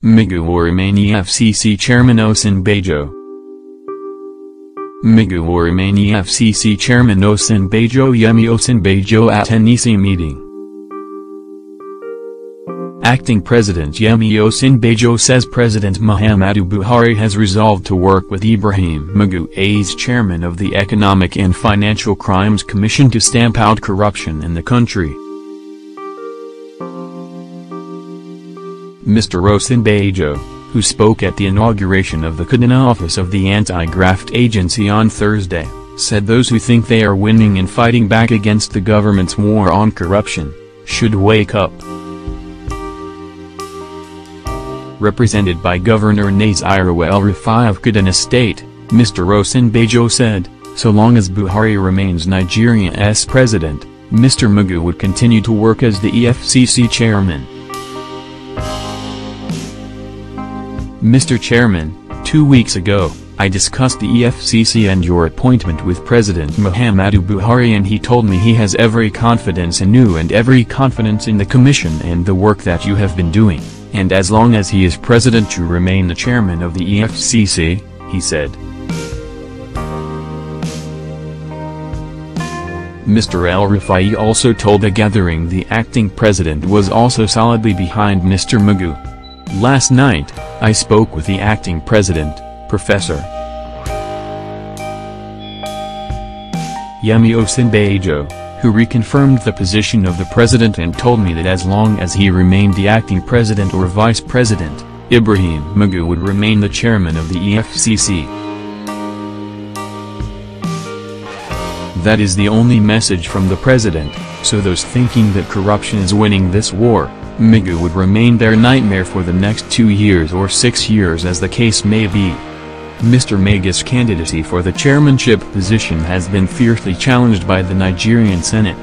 Magu will remain EFCC Chairman Osinbajo. Magu will remain EFCC Chairman Osinbajo. Yemi Osinbajo at NEC meeting. Acting President Yemi Osinbajo says President Muhammadu Buhari has resolved to work with Ibrahim Magu, as chairman of the Economic and Financial Crimes Commission, to stamp out corruption in the country. Mr. Osinbajo, who spoke at the inauguration of the Kaduna office of the Anti-Graft Agency on Thursday, said those who think they are winning and fighting back against the government's war on corruption should wake up. Represented by Governor Naziru El-Rufai of Kaduna State, Mr. Osinbajo said, so long as Buhari remains Nigeria's president, Mr. Magu would continue to work as the EFCC chairman. Mr. Chairman, 2 weeks ago, I discussed the EFCC and your appointment with President Muhammadu Buhari, and he told me he has every confidence in you and every confidence in the Commission and the work that you have been doing, and as long as he is president you remain the chairman of the EFCC, he said. Mr. El-Rufai also told the gathering the acting president was also solidly behind Mr. Magu. Last night, I spoke with the acting president, Professor Yemi Osinbajo, who reconfirmed the position of the president and told me that as long as he remained the acting president or vice president, Ibrahim Magu would remain the chairman of the EFCC. That is the only message from the president, so those thinking that corruption is winning this war, Magu would remain their nightmare for the next 2 years or 6 years as the case may be. Mr. Magu's candidacy for the chairmanship position has been fiercely challenged by the Nigerian Senate.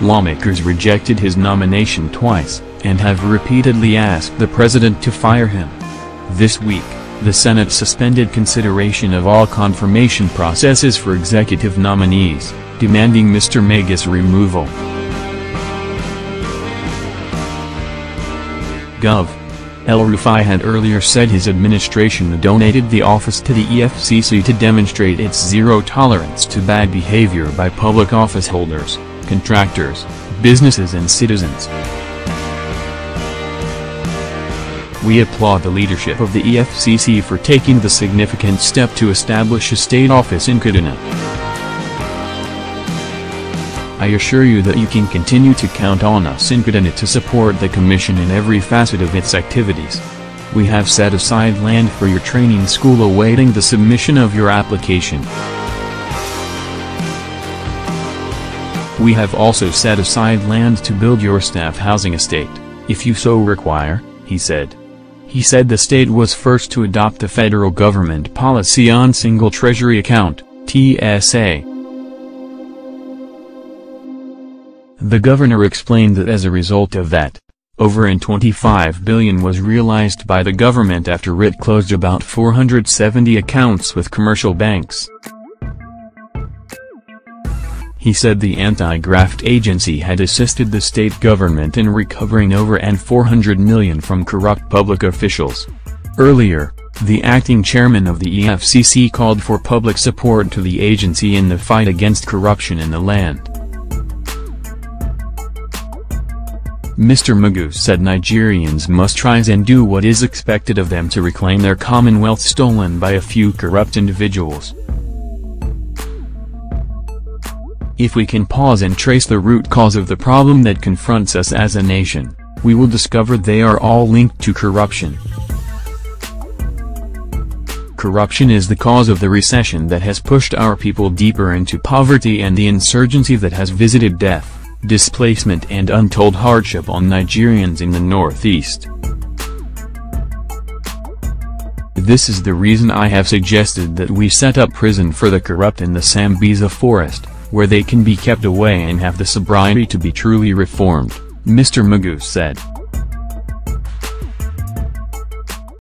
Lawmakers rejected his nomination twice, and have repeatedly asked the president to fire him. This week, the Senate suspended consideration of all confirmation processes for executive nominees, demanding Mr. Magu's removal. Gov. El-Rufai had earlier said his administration donated the office to the EFCC to demonstrate its zero tolerance to bad behavior by public office holders, contractors, businesses and citizens. We applaud the leadership of the EFCC for taking the significant step to establish a state office in Kaduna. I assure you that you can continue to count on us in Kaduna to support the Commission in every facet of its activities. We have set aside land for your training school awaiting the submission of your application. We have also set aside land to build your staff housing estate, if you so require, he said. He said the state was first to adopt the federal government policy on single treasury account, TSA. The governor explained that as a result of that, over $25 billion was realized by the government after it closed about 470 accounts with commercial banks. He said the Anti-Graft Agency had assisted the state government in recovering over $400 million from corrupt public officials. Earlier, the acting chairman of the EFCC called for public support to the agency in the fight against corruption in the land. Mr. Magu said Nigerians must rise and do what is expected of them to reclaim their commonwealth stolen by a few corrupt individuals. If we can pause and trace the root cause of the problem that confronts us as a nation, we will discover they are all linked to corruption. Corruption is the cause of the recession that has pushed our people deeper into poverty and the insurgency that has visited death, displacement and untold hardship on Nigerians in the Northeast. This is the reason I have suggested that we set up prison for the corrupt in the Sambisa forest, where they can be kept away and have the sobriety to be truly reformed, Mr. Magu said.